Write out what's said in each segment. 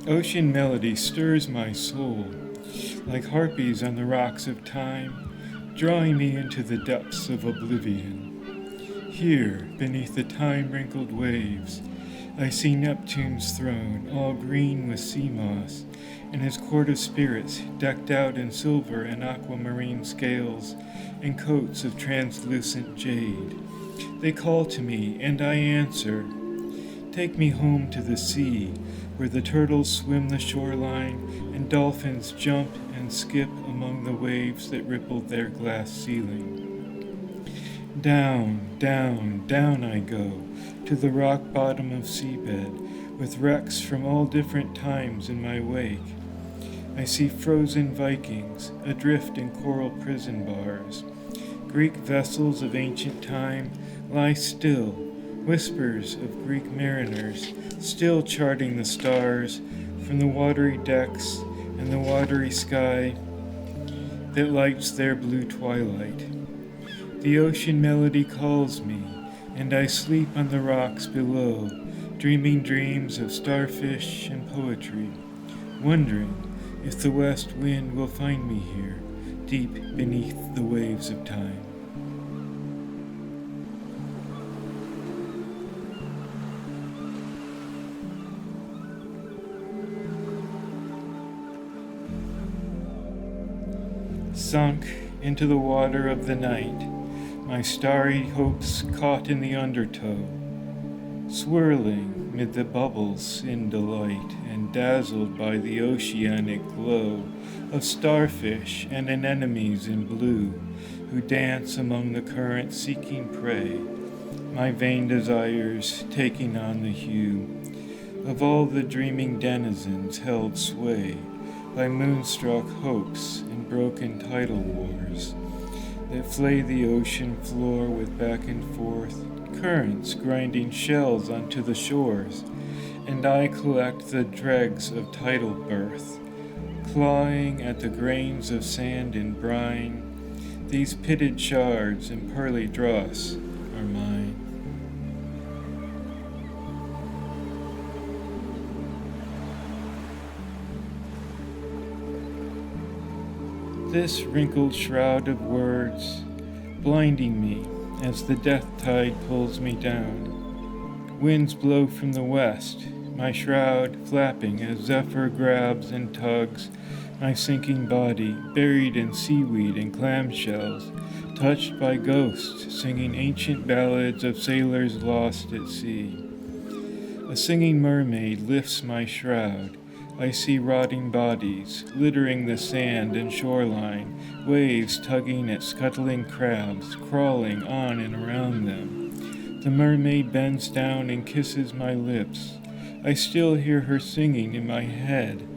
Ocean melody stirs my soul, like harpies on the rocks of time, drawing me into the depths of oblivion. Here, beneath the time-wrinkled waves, I see Neptune's throne, all green with sea moss, and his court of spirits decked out in silver and aquamarine scales and coats of translucent jade. They call to me, and I answer. Take me home to the sea, where the turtles swim the shoreline and dolphins jump and skip among the waves that rippled their glass ceiling. Down, down, down I go, to the rock bottom of seabed, with wrecks from all different times in my wake. I see frozen Vikings, adrift in coral prison bars. Greek vessels of ancient time lie still, whispers of Greek mariners, still charting the stars from the watery decks and the watery sky that lights their blue twilight. The ocean melody calls me, and I sleep on the rocks below, dreaming dreams of starfish and poetry, wondering if the west wind will find me here, deep beneath the waves of time. Sunk into the water of the night, my starry hopes caught in the undertow, swirling mid the bubbles in delight, and dazzled by the oceanic glow of starfish and anemones in blue, who dance among the current seeking prey, my vain desires taking on the hue of all the dreaming denizens held sway by moonstruck hopes and broken tidal wars that flay the ocean floor with back and forth currents grinding shells onto the shores, and I collect the dregs of tidal birth, clawing at the grains of sand and brine. These pitted shards and pearly dross are mine. This wrinkled shroud of words, blinding me as the death tide pulls me down. Winds blow from the west, my shroud flapping as zephyr grabs and tugs my sinking body, buried in seaweed and clamshells, touched by ghosts singing ancient ballads of sailors lost at sea. A singing mermaid lifts my shroud. I see rotting bodies, littering the sand and shoreline, waves tugging at scuttling crabs, crawling on and around them. The mermaid bends down and kisses my lips. I still hear her singing in my head.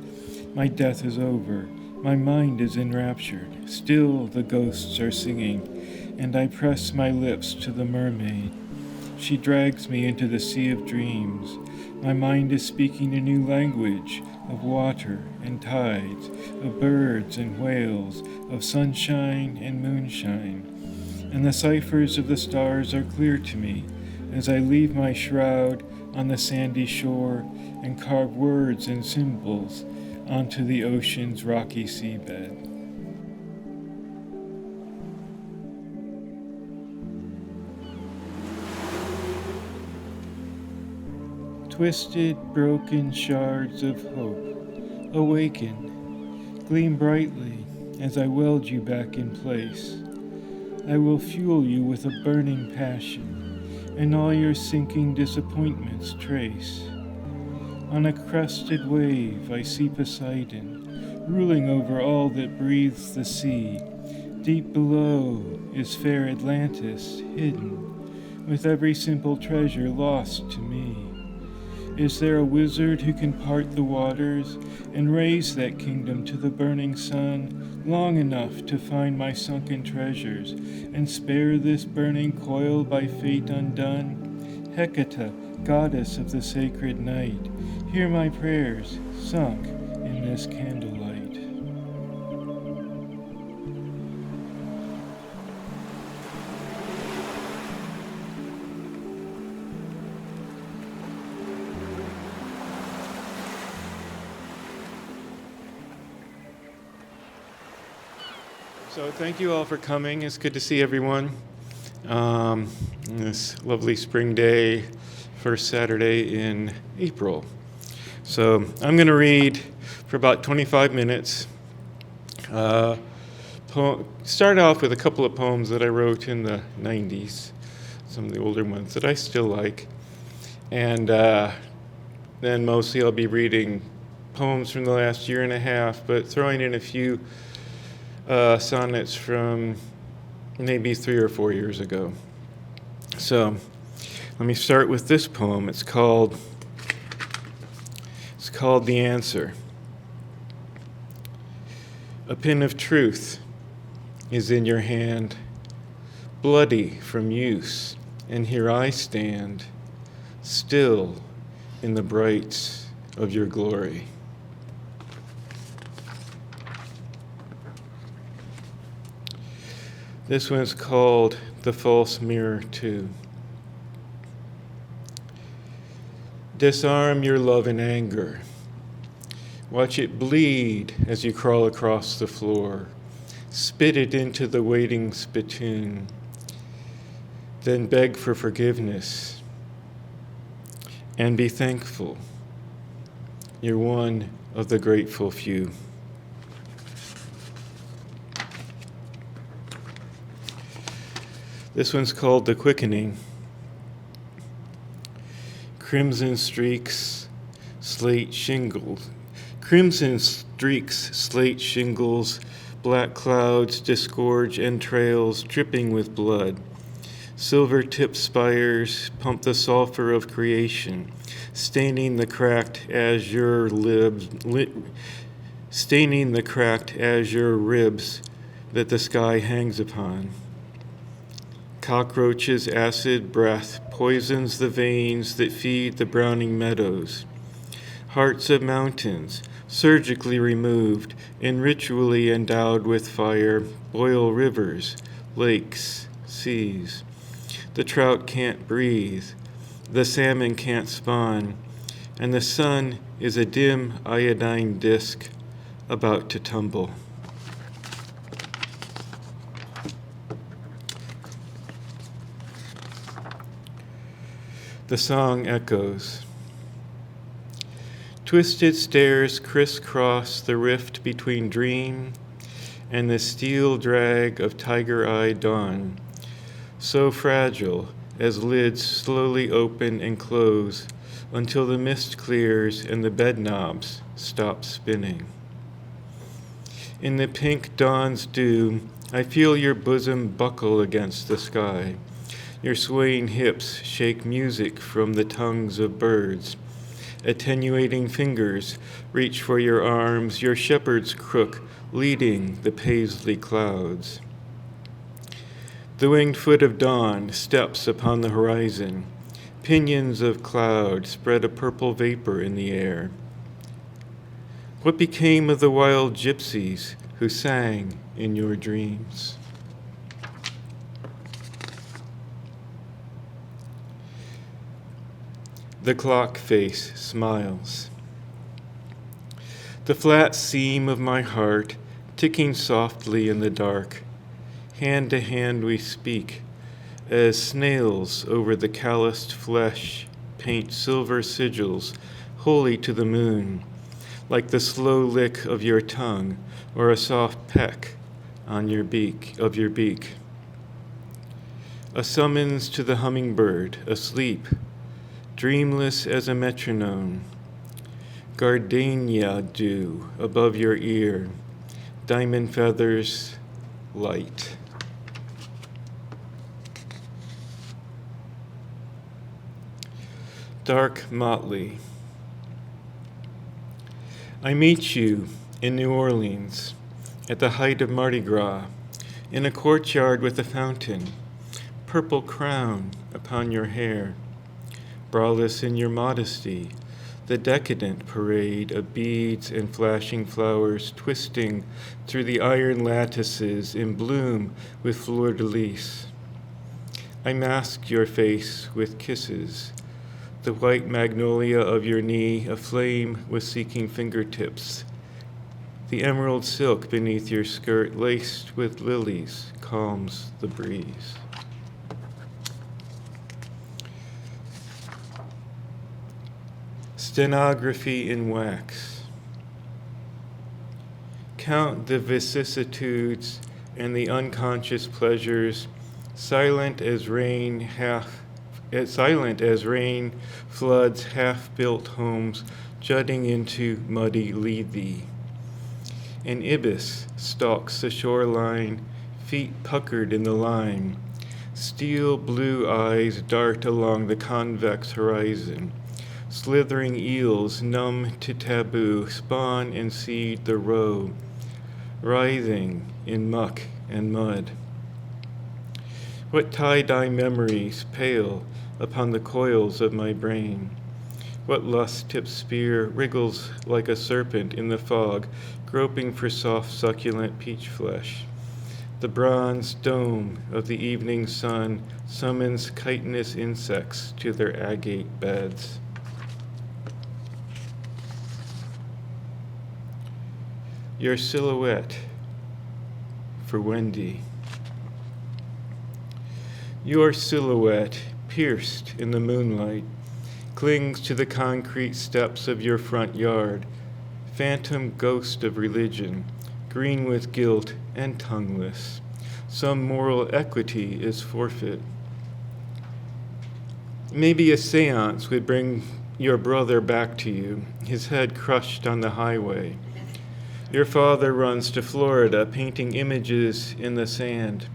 My death is over. My mind is enraptured. Still the ghosts are singing, and I press my lips to the mermaid. She drags me into the sea of dreams. My mind is speaking a new language of water and tides, of birds and whales, of sunshine and moonshine. And the ciphers of the stars are clear to me as I leave my shroud on the sandy shore and carve words and symbols onto the ocean's rocky seabed. Twisted, broken shards of hope, awaken, gleam brightly as I weld you back in place. I will fuel you with a burning passion, and all your sinking disappointments trace. On a crested wave I see Poseidon, ruling over all that breathes the sea. Deep below is fair Atlantis, hidden, with every simple treasure lost to me. Is there a wizard who can part the waters and raise that kingdom to the burning sun long enough to find my sunken treasures and spare this burning coil by fate undone? Hecate, goddess of the sacred night, hear my prayers sunk in this candlelight. So thank you all for coming. It's good to see everyone. This lovely spring day, first Saturday in April. So I'm going to read for about 25 minutes. Start off with a couple of poems that I wrote in the 90s, some of the older ones that I still like. And then mostly I'll be reading poems from the last year and a half, but throwing in a few sonnets from maybe 3 or 4 years ago. So let me start with this poem. It's called The Answer. A pin of truth is in your hand, bloody from use, and here I stand, still in the brights of your glory. This one's called The False Mirror 2. Disarm your love and anger. Watch it bleed as you crawl across the floor. Spit it into the waiting spittoon. Then beg for forgiveness. And be thankful. You're one of the grateful few. This one's called The Quickening. Crimson streaks, slate shingles. Crimson streaks, slate shingles, black clouds disgorge entrails dripping with blood. Silver-tipped spires pump the sulfur of creation, staining the cracked azure ribs that the sky hangs upon. Cockroaches' acid breath poisons the veins that feed the browning meadows. Hearts of mountains, surgically removed and ritually endowed with fire, boil rivers, lakes, seas. The trout can't breathe, the salmon can't spawn, and the sun is a dim iodine disk about to tumble. The song echoes. Twisted stairs crisscross the rift between dream and the steel drag of tiger-eyed dawn, so fragile as lids slowly open and close until the mist clears and the bed knobs stop spinning. In the pink dawn's dew, I feel your bosom buckle against the sky. Your swaying hips shake music from the tongues of birds. Attenuating fingers reach for your arms, your shepherd's crook leading the paisley clouds. The winged foot of dawn steps upon the horizon. Pinions of cloud spread a purple vapor in the air. What became of the wild gypsies who sang in your dreams? The clock face smiles. The flat seam of my heart ticking softly in the dark. Hand to hand we speak, as snails over the calloused flesh paint silver sigils holy to the moon, like the slow lick of your tongue or a soft peck on your beak. A summons to the hummingbird asleep, dreamless as a metronome. Gardenia dew above your ear, diamond feathers, light. Dark Motley. I meet you in New Orleans at the height of Mardi Gras, in a courtyard with a fountain, purple crown upon your hair. Braless in your modesty, the decadent parade of beads and flashing flowers twisting through the iron lattices in bloom with fleur-de-lis. I mask your face with kisses, the white magnolia of your knee aflame with seeking fingertips, The emerald silk beneath your skirt, laced with lilies, calms the breeze. Stenography in wax. Count the vicissitudes and the unconscious pleasures, silent as rain floods half-built homes jutting into muddy Lethe. An ibis stalks the shoreline, feet puckered in the lime. Steel blue eyes dart along the convex horizon. Slithering eels, numb to taboo, spawn and seed the roe, writhing in muck and mud. What tie-dye memories pale upon the coils of my brain? What lust-tipped spear wriggles like a serpent in the fog, groping for soft, succulent peach flesh? The bronze dome of the evening sun summons chitinous insects to their agate beds. Your silhouette for Wendy. Your silhouette, pierced in the moonlight, clings to the concrete steps of your front yard, phantom ghost of religion, green with guilt and tongueless. Some moral equity is forfeit. Maybe a seance would bring your brother back to you, his head crushed on the highway. Your father runs to Florida, painting images in the sand.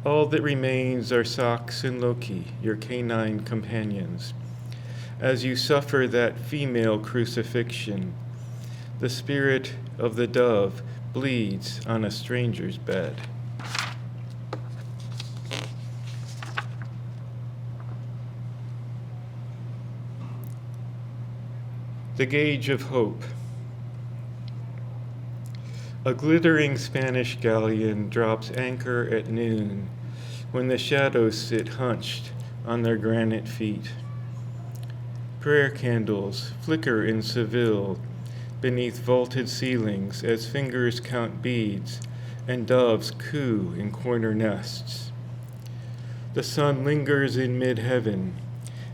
All that remains are Socks and Loki, your canine companions. As you suffer that female crucifixion, the spirit of the dove bleeds on a stranger's bed. The Gauge of Hope. A glittering Spanish galleon drops anchor at noon when the shadows sit hunched on their granite feet. Prayer candles flicker in Seville beneath vaulted ceilings as fingers count beads and doves coo in corner nests. The sun lingers in mid-heaven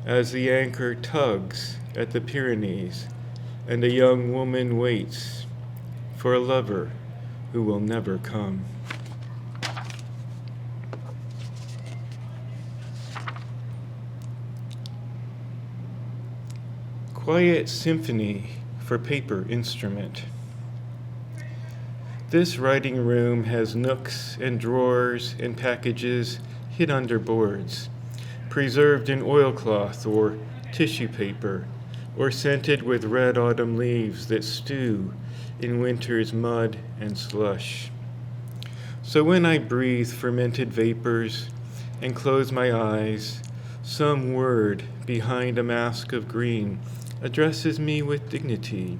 as the anchor tugs at the Pyrenees and a young woman waits for a lover who will never come. Quiet Symphony for paper instrument. This writing room has nooks and drawers and packages hid under boards, preserved in oilcloth or tissue paper, or scented with red autumn leaves that stew in winter's mud and slush. So when I breathe fermented vapors and close my eyes, some word behind a mask of green addresses me with dignity,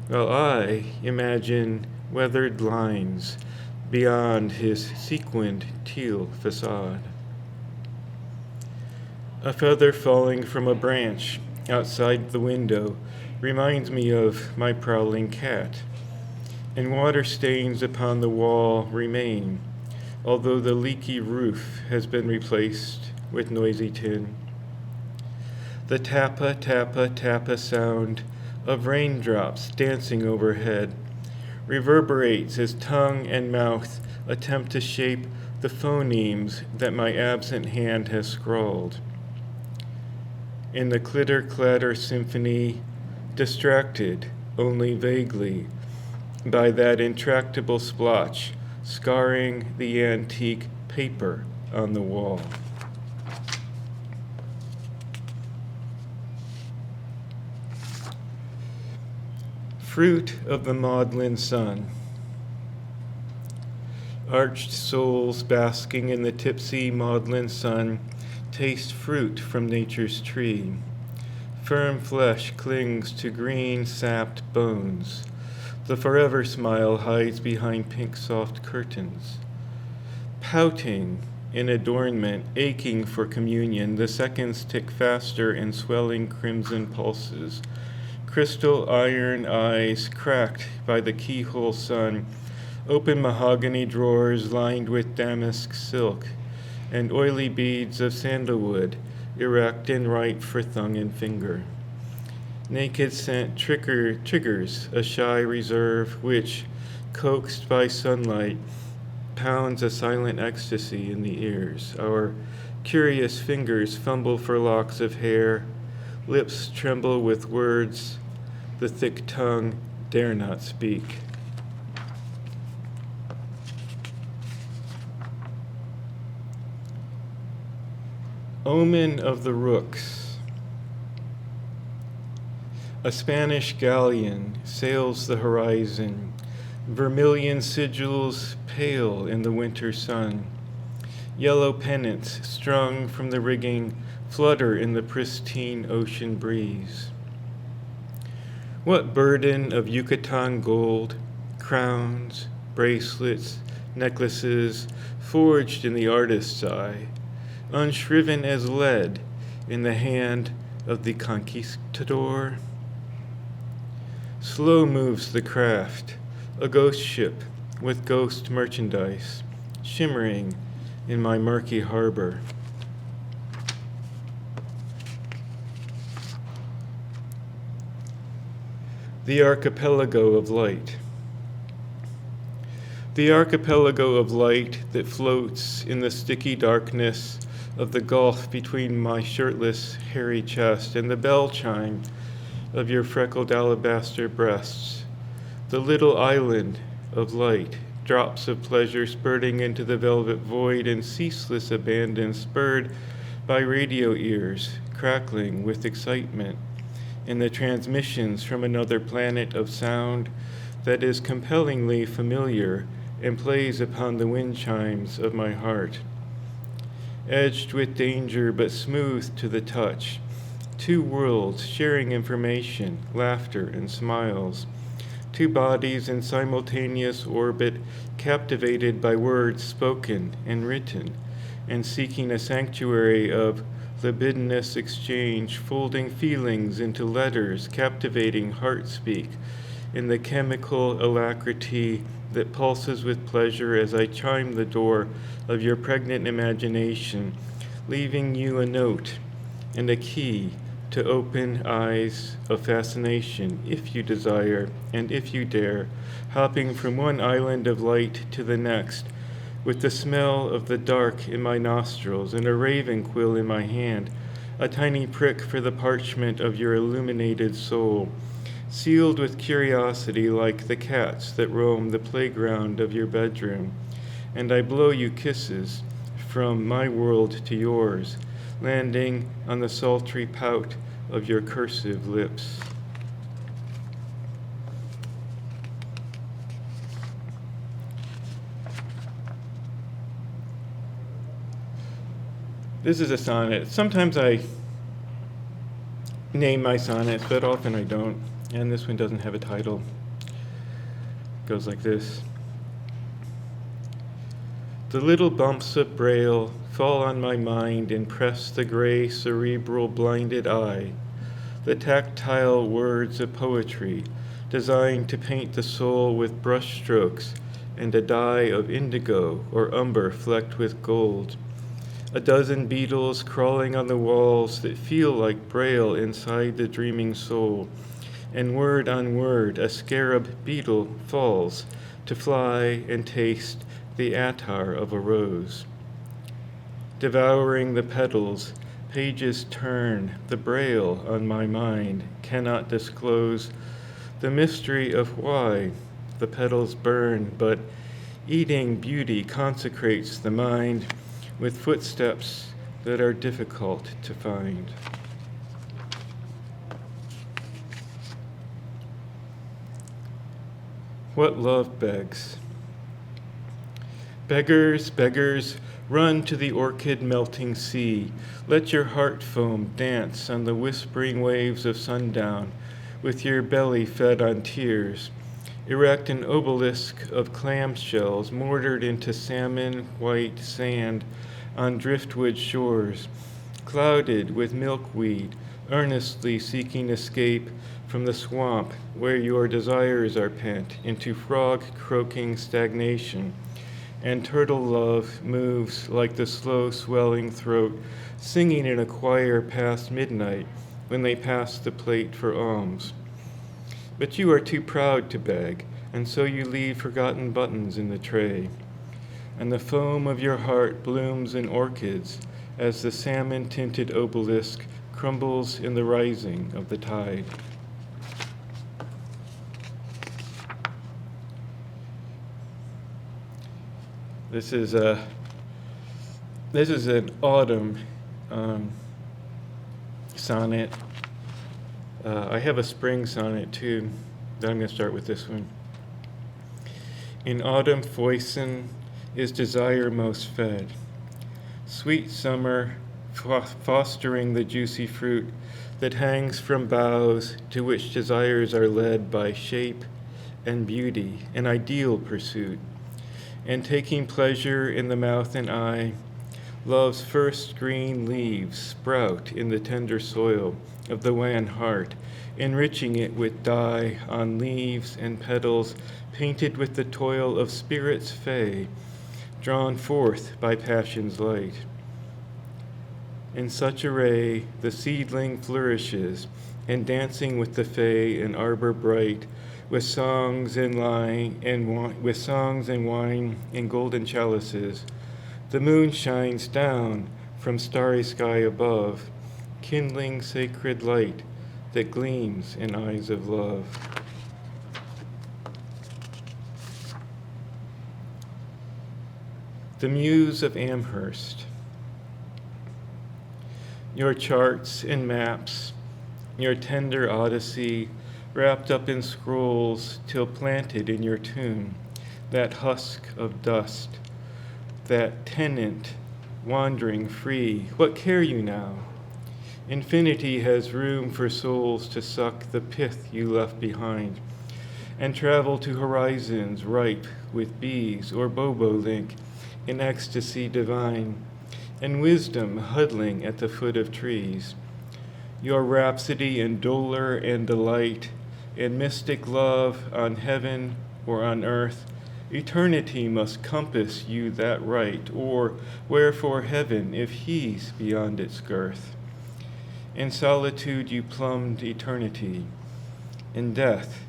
while I imagine weathered lines beyond his sequined teal facade. A feather falling from a branch outside the window reminds me of my prowling cat, and water stains upon the wall remain, although the leaky roof has been replaced with noisy tin. The tappa, tappa, tappa sound of raindrops dancing overhead reverberates as tongue and mouth attempt to shape the phonemes that my absent hand has scrawled. In the clitter-clatter symphony, distracted only vaguely by that intractable splotch scarring the antique paper on the wall. Fruit of the Maudlin Sun. Arched souls basking in the tipsy Maudlin sun taste fruit from nature's tree. Firm flesh clings to green, sapped bones. The forever smile hides behind pink soft curtains. Pouting in adornment, aching for communion, the seconds tick faster in swelling crimson pulses. crystal iron eyes cracked by the keyhole sun, open mahogany drawers lined with damask silk, and oily beads of sandalwood, erect and ripe for thumb and finger. Naked scent triggers a shy reserve which, coaxed by sunlight, pounds a silent ecstasy in the ears. Our curious fingers fumble for locks of hair, lips tremble with words the thick tongue dare not speak. Omen of the Rooks. A Spanish galleon sails the horizon, vermilion sigils pale in the winter sun. Yellow pennants strung from the rigging flutter in the pristine ocean breeze. What burden of Yucatan gold, crowns, bracelets, necklaces, forged in the artist's eye, unshriven as lead in the hand of the conquistador? Slow moves the craft, a ghost ship with ghost merchandise, shimmering in my murky harbor. The Archipelago of Light. The archipelago of light that floats in the sticky darkness of the gulf between my shirtless, hairy chest and the bell chime of your freckled alabaster breasts. The little island of light, drops of pleasure spurting into the velvet void in ceaseless abandon, spurred by radio ears, crackling with excitement in the transmissions from another planet of sound that is compellingly familiar and plays upon the wind chimes of my heart. Edged with danger but smooth to the touch, two worlds sharing information, laughter, and smiles. Two bodies in simultaneous orbit, captivated by words spoken and written, and seeking a sanctuary of libidinous exchange, folding feelings into letters, captivating heart-speak, in the chemical alacrity that pulses with pleasure as I chime the door of your pregnant imagination, leaving you a note and a key to open eyes of fascination, if you desire and if you dare, hopping from one island of light to the next, with the smell of the dark in my nostrils and a raven quill in my hand, a tiny prick for the parchment of your illuminated soul, sealed with curiosity like the cats that roam the playground of your bedroom. And I blow you kisses from my world to yours, landing on the sultry pout of your cursive lips. This is a sonnet. Sometimes I name my sonnets, but often I don't. And this one doesn't have a title. It goes like this. The little bumps of braille fall on my mind and press the gray cerebral blinded eye. The tactile words of poetry designed to paint the soul with brush strokes and a dye of indigo or umber flecked with gold. A dozen beetles crawling on the walls that feel like braille inside the dreaming soul. And word on word a scarab beetle falls to fly and taste the attar of a rose. Devouring the petals, pages turn, the braille on my mind cannot disclose the mystery of why the petals burn, but eating beauty consecrates the mind with footsteps that are difficult to find. What love begs. Beggars, beggars, run to the orchid melting sea. Let your heart foam dance on the whispering waves of sundown, with your belly fed on tears. Erect an obelisk of clamshells mortared into salmon white sand on driftwood shores, clouded with milkweed, earnestly seeking escape from the swamp where your desires are pent into frog-croaking stagnation, and turtle love moves like the slow swelling throat, singing in a choir past midnight when they pass the plate for alms. But you are too proud to beg, and so you leave forgotten buttons in the tray. And the foam of your heart blooms in orchids as the salmon-tinted obelisk crumbles in the rising of the tide. This is an autumn sonnet. I have a spring sonnet too, but I'm going to start with this one. In autumn foison is desire most fed, sweet summer fostering the juicy fruit that hangs from boughs to which desires are led by shape and beauty, an ideal pursuit, and taking pleasure in the mouth and eye, love's first green leaves sprout in the tender soil of the wan heart, enriching it with dye on leaves and petals painted with the toil of spirits fey, drawn forth by passion's light. In such array the seedling flourishes, and dancing with the fay in arbor bright, with songs and wine and golden chalices, the moon shines down from starry sky above, kindling sacred light that gleams in eyes of love. The Muse of Amherst. Your charts and maps, your tender odyssey, wrapped up in scrolls till planted in your tomb, that husk of dust, that tenant wandering free, what care you now? Infinity has room for souls to suck the pith you left behind, and travel to horizons ripe with bees or bobolink in ecstasy divine, and wisdom huddling at the foot of trees. Your rhapsody and dolor and delight, and mystic love on heaven or on earth, eternity must compass you that right, or wherefore heaven if he's beyond its girth? In solitude you plumbed eternity, in death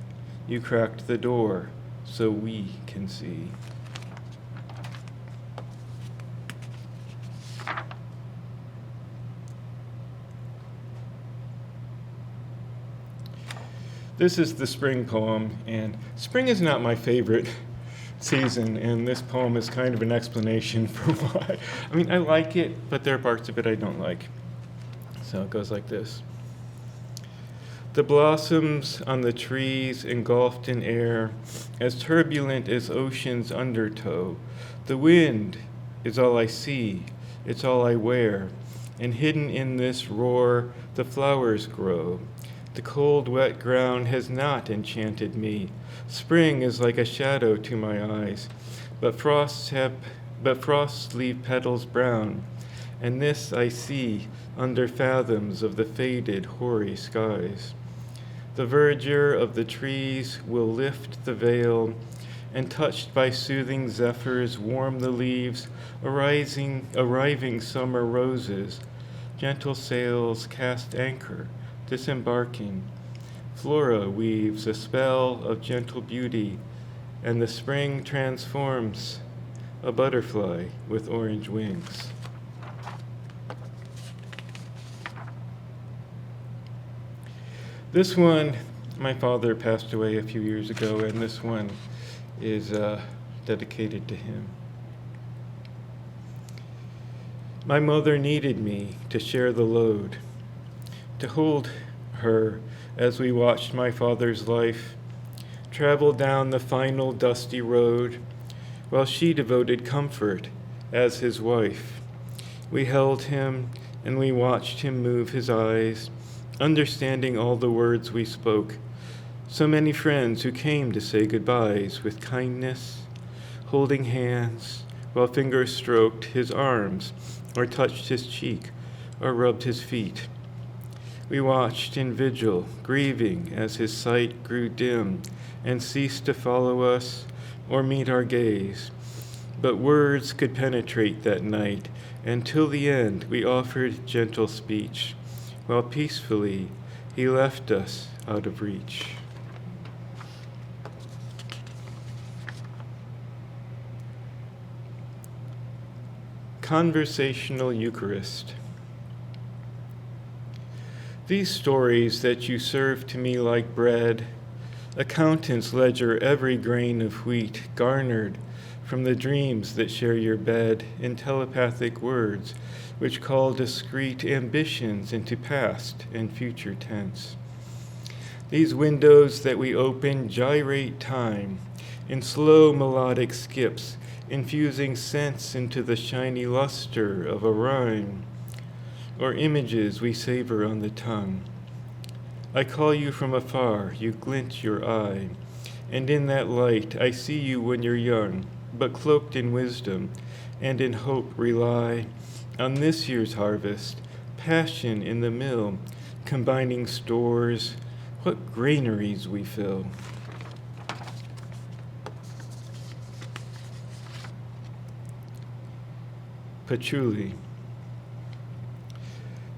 you cracked the door so we can see. This is the spring poem, and spring is not my favorite season, and this poem is kind of an explanation for why. I mean, I like it, but there are parts of it I don't like. So it goes like this. The blossoms on the trees engulfed in air, as turbulent as ocean's undertow. The wind is all I see, it's all I wear, and hidden in this roar the flowers grow. The cold, wet ground has not enchanted me. Spring is like a shadow to my eyes, but frosts leave petals brown, and this I see under fathoms of the faded, hoary skies. The verdure of the trees will lift the veil, and touched by soothing zephyrs warm the leaves, arriving summer roses. Gentle sails cast anchor, disembarking. Flora weaves a spell of gentle beauty, and the spring transforms a butterfly with orange wings. This one, my father passed away a few years ago, and this one is dedicated to him. My mother needed me to share the load, to hold her as we watched my father's life travel down the final dusty road, while she devoted comfort as his wife. We held him and we watched him move his eyes, understanding all the words we spoke. So many friends who came to say goodbyes with kindness, holding hands while fingers stroked his arms or touched his cheek or rubbed his feet. We watched in vigil, grieving as his sight grew dim and ceased to follow us or meet our gaze. But words could penetrate that night, and till the end we offered gentle speech, while peacefully he left us out of reach. Conversational Eucharist. These stories that you serve to me like bread, accountants ledger every grain of wheat garnered from the dreams that share your bed in telepathic words which call discreet ambitions into past and future tense. These windows that we open gyrate time in slow melodic skips, infusing sense into the shiny luster of a rhyme, or images we savor on the tongue. I call you from afar, you glint your eye, and in that light I see you when you're young, but cloaked in wisdom, and in hope rely on this year's harvest, passion in the mill, combining stores, what granaries we fill. Patchouli.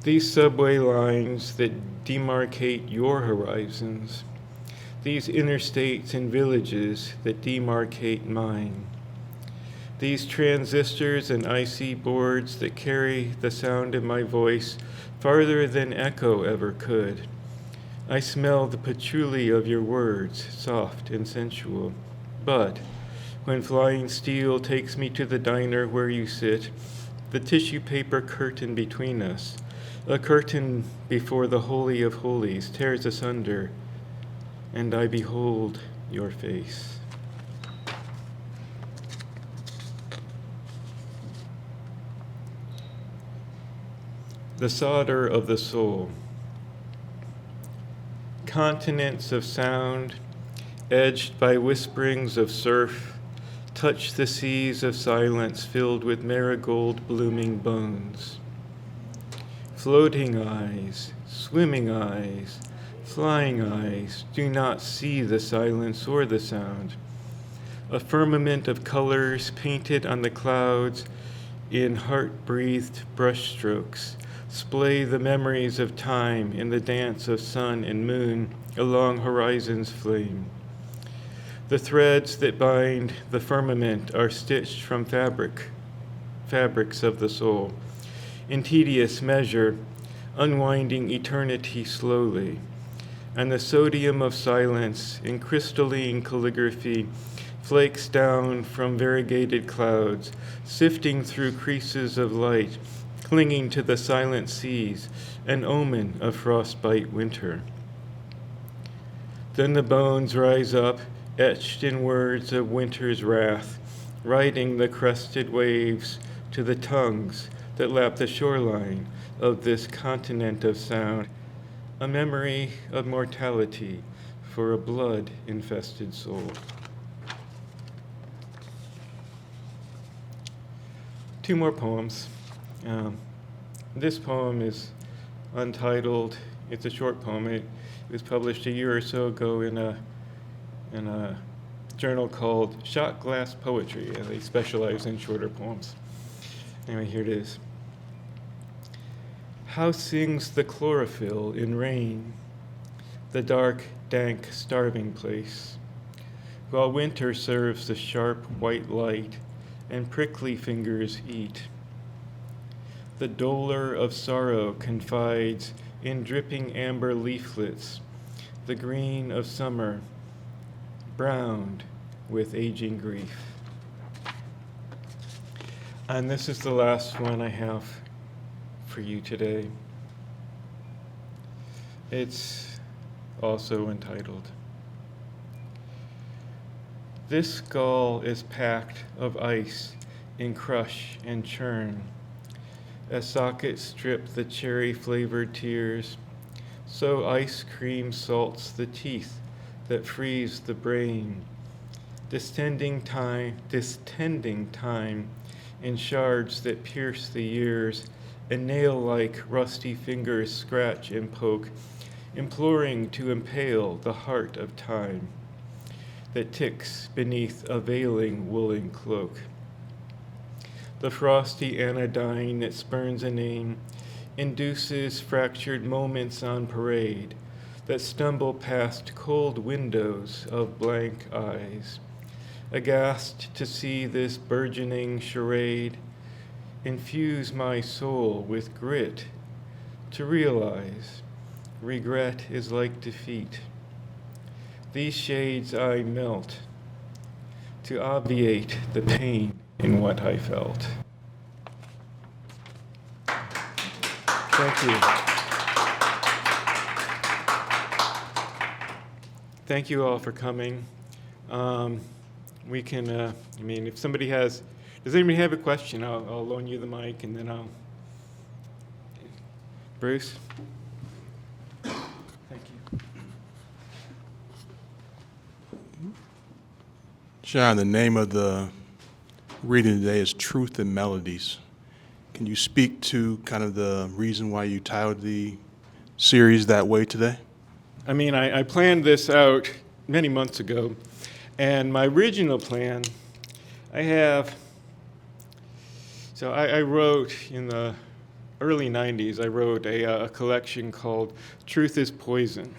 These subway lines that demarcate your horizons, these interstates and villages that demarcate mine, these transistors and IC boards that carry the sound of my voice farther than echo ever could. I smell the patchouli of your words, soft and sensual, but when flying steel takes me to the diner where you sit, the tissue paper curtain between us, a curtain before the Holy of Holies tears asunder, and I behold your face. The solder of the soul. Continents of sound, edged by whisperings of surf, touch the seas of silence filled with marigold blooming bones. Floating eyes, swimming eyes, flying eyes do not see the silence or the sound. A firmament of colors painted on the clouds in heart-breathed brushstrokes splay the memories of time in the dance of sun and moon along horizon's flame. The threads that bind the firmament are stitched from fabrics of the soul, in tedious measure, unwinding eternity slowly, and the sodium of silence in crystalline calligraphy flakes down from variegated clouds, sifting through creases of light, clinging to the silent seas, an omen of frostbite winter. Then the bones rise up, etched in words of winter's wrath, riding the crested waves to the tongues that lap the shoreline of this continent of sound, a memory of mortality for a blood-infested soul. Two more poems. This poem is untitled. It's a short poem. It was published a year or so ago in a journal called Shot Glass Poetry, and they specialize in shorter poems. Anyway, here it is. How sings the chlorophyll in rain, the dark, dank, starving place, while winter serves the sharp white light and prickly fingers eat. The dolor of sorrow confides in dripping amber leaflets, the green of summer, browned with aging grief. And this is the last one I have for you today. It's also entitled, This skull is packed of ice in crush and churn. As sockets strip the cherry-flavored tears, so ice cream salts the teeth that freeze the brain, distending time in shards that pierce the years and nail-like rusty fingers scratch and poke, imploring to impale the heart of time that ticks beneath a veiling woolen cloak. The frosty anodyne that spurns a name induces fractured moments on parade that stumble past cold windows of blank eyes, aghast to see this burgeoning charade infuse my soul with grit, to realize regret is like defeat. These shades I melt to obviate the pain in what I felt. Thank you. Thank you all for coming. We can, if somebody does anybody have a question? I'll loan you the mic and then Bruce? Thank you. Sean, the name of the reading today is Truth and Melodies. Can you speak to kind of the reason why you titled the series that way today? I planned this out many months ago, and my original plan, I wrote in the early 90s, I wrote a collection called Truth is Poison.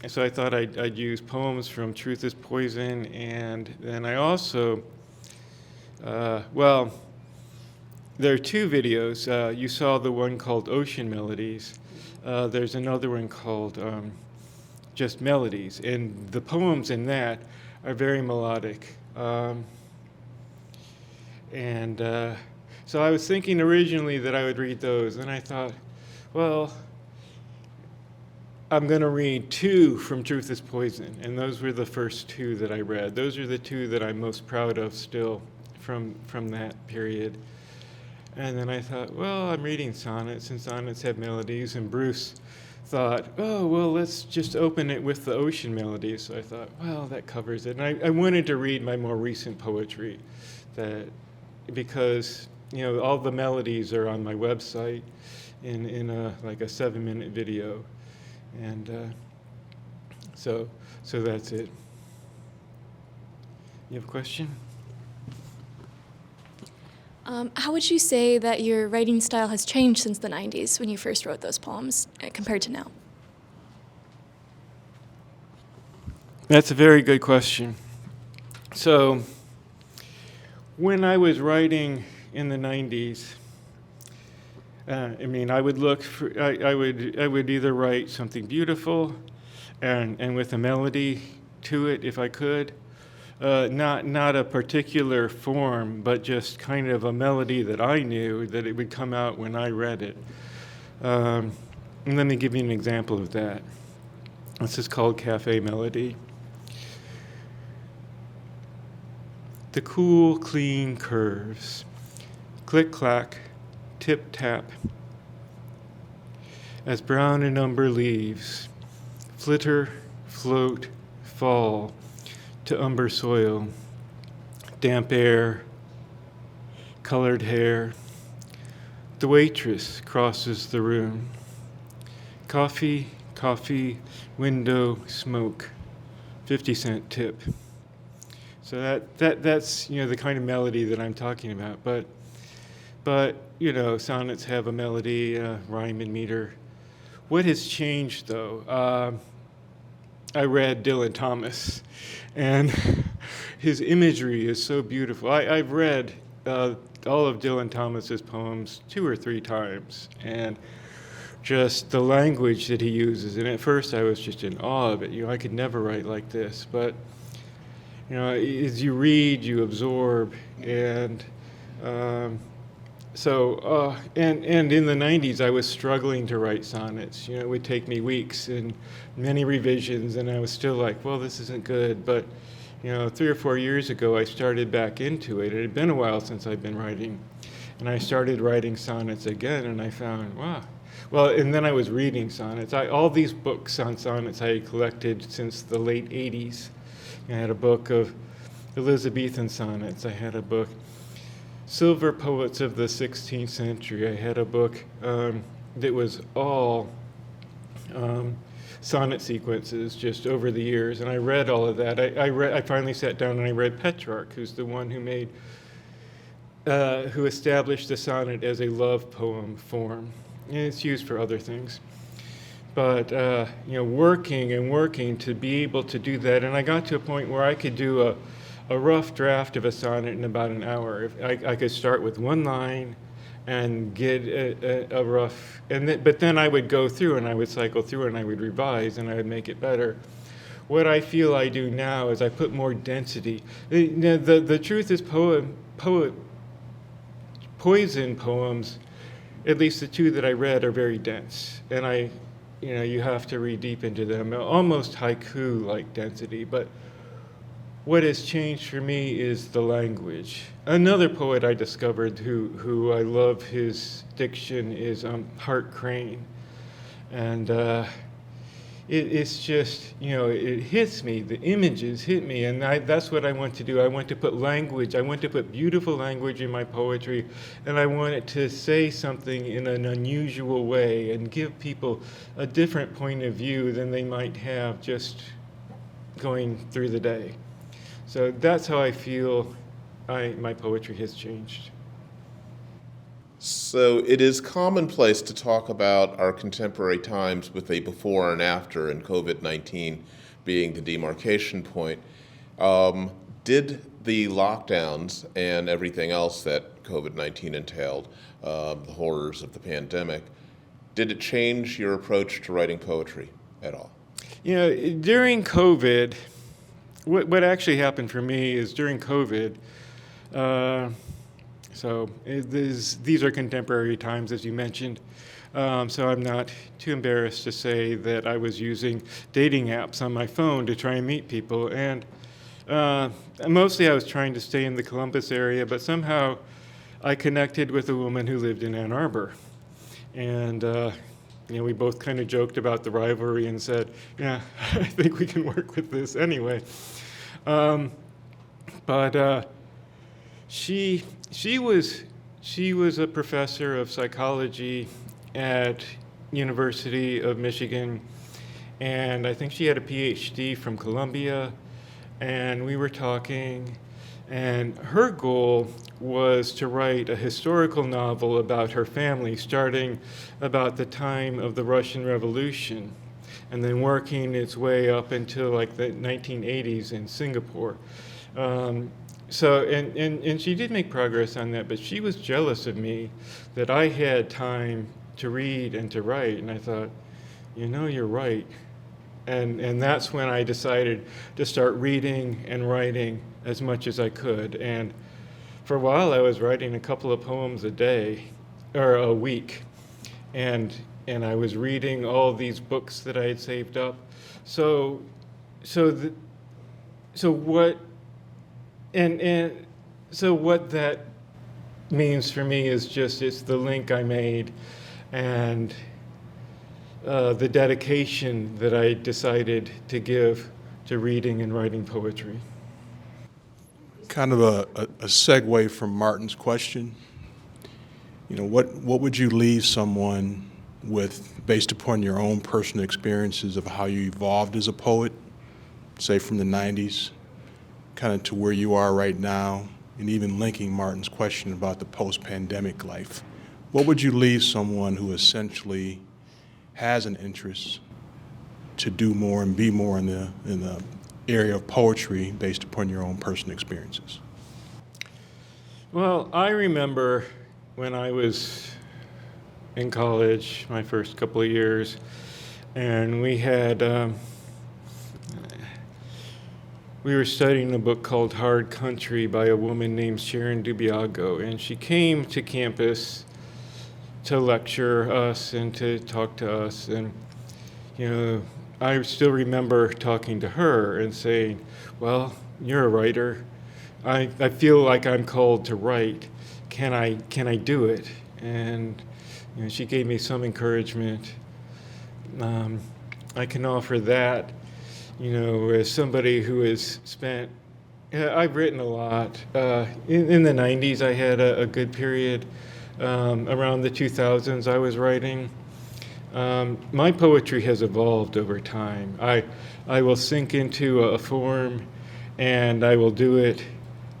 So I thought I'd use poems from Truth is Poison, and then I also, there are two videos. You saw the one called Ocean Melodies. There's another one called just Melodies, and the poems in that are very melodic. So I was thinking originally that I would read those, and I thought, well, I'm going to read two from Truth is Poison, and those were the first two that I read. Those are the two that I'm most proud of still from that period. And then I thought, well, I'm reading sonnets, and sonnets have melodies, and Bruce thought, oh, well, let's just open it with the ocean melodies. So I thought, well, that covers it. And I wanted to read my more recent poetry, because all the melodies are on my website in a 7-minute video. And so that's it. You have a question? How would you say that your writing style has changed since the 90s when you first wrote those poems compared to now? That's a very good question. So when I was writing in the 90s, I would look for, I would either write something beautiful and with a melody to it if I could, not a particular form, but just kind of a melody that I knew that it would come out when I read it. And let me give you an example of that. This is called Cafe Melody. The cool, clean curves, click-clack, tip-tap, as brown and umber leaves flitter, float, fall to umber soil, damp air, colored hair. The waitress crosses the room. Coffee, window, smoke, 50-cent tip. So that's the kind of melody that I'm talking about. But sonnets have a melody, rhyme and meter. What has changed, though? I read Dylan Thomas, and his imagery is so beautiful. I've read all of Dylan Thomas's poems 2 or 3 times, and just the language that he uses. And at first, I was just in awe of it. I could never write like this, but as you read, you absorb, and in the 90s, I was struggling to write sonnets. It would take me weeks and many revisions, and I was still like, well, this isn't good. But 3 or 4 years ago, I started back into it. It had been a while since I'd been writing, and I started writing sonnets again, and I found, wow. Well, and then I was reading sonnets. All these books on sonnets I had collected since the late 80s. I had a book of Elizabethan sonnets. I had a book, Silver Poets of the 16th Century. I had a book that was all sonnet sequences just over the years, and I read all of that. I finally sat down and I read Petrarch, who's the one who established the sonnet as a love poem form. And it's used for other things. But, working and working to be able to do that, and I got to a point where I could do a rough draft of a sonnet in about an hour. If I could start with one line and get a rough, but then I would go through and I would cycle through and I would revise and I would make it better. What I feel I do now is I put more density. The truth is poison poems, at least the two that I read, are very dense. And you have to read deep into them, almost haiku-like density. But what has changed for me is the language. Another poet I discovered who I love his diction is Hart Crane. And it's just, it hits me. The images hit me, and that's what I want to do. I want to put language. I want to put beautiful language in my poetry, and I want it to say something in an unusual way and give people a different point of view than they might have just going through the day. So that's how I feel my poetry has changed. So it is commonplace to talk about our contemporary times with a before and after, and COVID-19 being the demarcation point. Did the lockdowns and everything else that COVID-19 entailed, the horrors of the pandemic, did it change your approach to writing poetry at all? During COVID, what actually happened for me is during COVID, these are contemporary times, as you mentioned, so I'm not too embarrassed to say that I was using dating apps on my phone to try and meet people, and mostly I was trying to stay in the Columbus area, but somehow I connected with a woman who lived in Ann Arbor, and we both kind of joked about the rivalry and said, yeah, I think we can work with this anyway. She was a professor of psychology at University of Michigan, and I think she had a PhD from Columbia, and we were talking, and her goal was to write a historical novel about her family, starting about the time of the Russian Revolution, and then working its way up until like the 1980s in Singapore. So she did make progress on that, but she was jealous of me that I had time to read and to write, and I thought, you're right. And that's when I decided to start reading and writing as much as I could. And for a while I was writing a couple of poems a day, or a week. And I was reading all these books that I had saved up. So what that means for me is just, it's the link I made and the dedication that I decided to give to reading and writing poetry. Kind of a segue from Martin's question. What would you leave someone with based upon your own personal experiences of how you evolved as a poet, say from the 90s, kind of to where you are right now, and even linking Martin's question about the post-pandemic life? What would you leave someone who essentially has an interest to do more and be more in the area of poetry based upon your own personal experiences? Well, I remember when I was in college, my first couple of years, and we were studying a book called Hard Country by a woman named Sharon Dubiago, and she came to campus to lecture us and to talk to us, and I still remember talking to her and saying, well, you're a writer. I feel like I'm called to write. Can I do it? And she gave me some encouragement. I can offer that, as somebody who has spent Yeah, I've written a lot. In the 90s, I had a good period. Around the 2000s, I was writing. My poetry has evolved over time. I will sink into a form, and I will do it,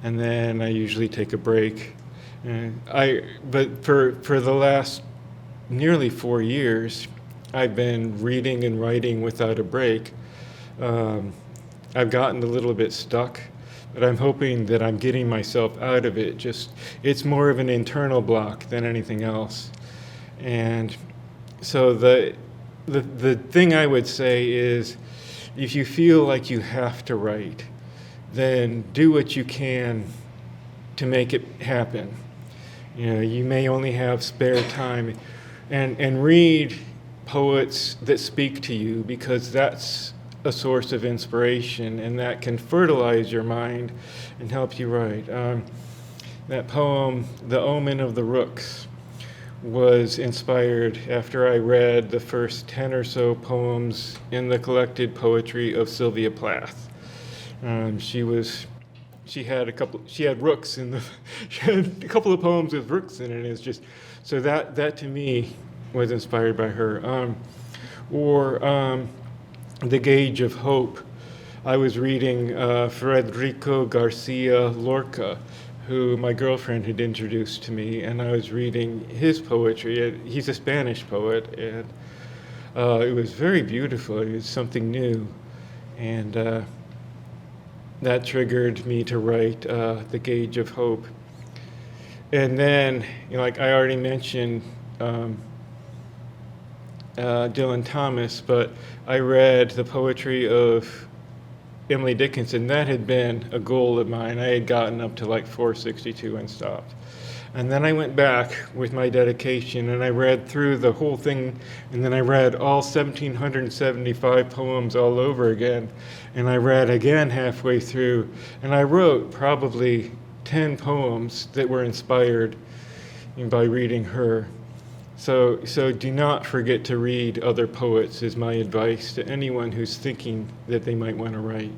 and then I usually take a break. But for the last nearly 4 years, I've been reading and writing without a break. I've gotten a little bit stuck, but I'm hoping that I'm getting myself out of it. It's more of an internal block than anything else. And so the thing I would say is, if you feel like you have to write, then do what you can to make it happen. You may only have spare time, and read poets that speak to you, because that's a source of inspiration, and that can fertilize your mind and help you write. That poem, The Omen of the Rooks, was inspired after I read the first 10 or so poems in the collected poetry of Sylvia Plath. She had rooks in the, she had a couple of poems with rooks in it. It's just, so that to me was inspired by her. The Gauge of Hope. I was reading Federico Garcia Lorca, who my girlfriend had introduced to me, and I was reading his poetry. He's a Spanish poet, and it was very beautiful. It was something new, and that triggered me to write The Gauge of Hope. And then, like I already mentioned, Dylan Thomas, but I read the poetry of Emily Dickinson. That had been a goal of mine. I had gotten up to like 462 and stopped. And then I went back with my dedication, and I read through the whole thing, and then I read all 1,775 poems all over again, and I read again halfway through, and I wrote probably 10 poems that were inspired by reading her. So do not forget to read other poets, is my advice to anyone who's thinking that they might want to write.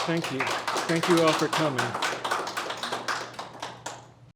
Thank you. Thank you all for coming.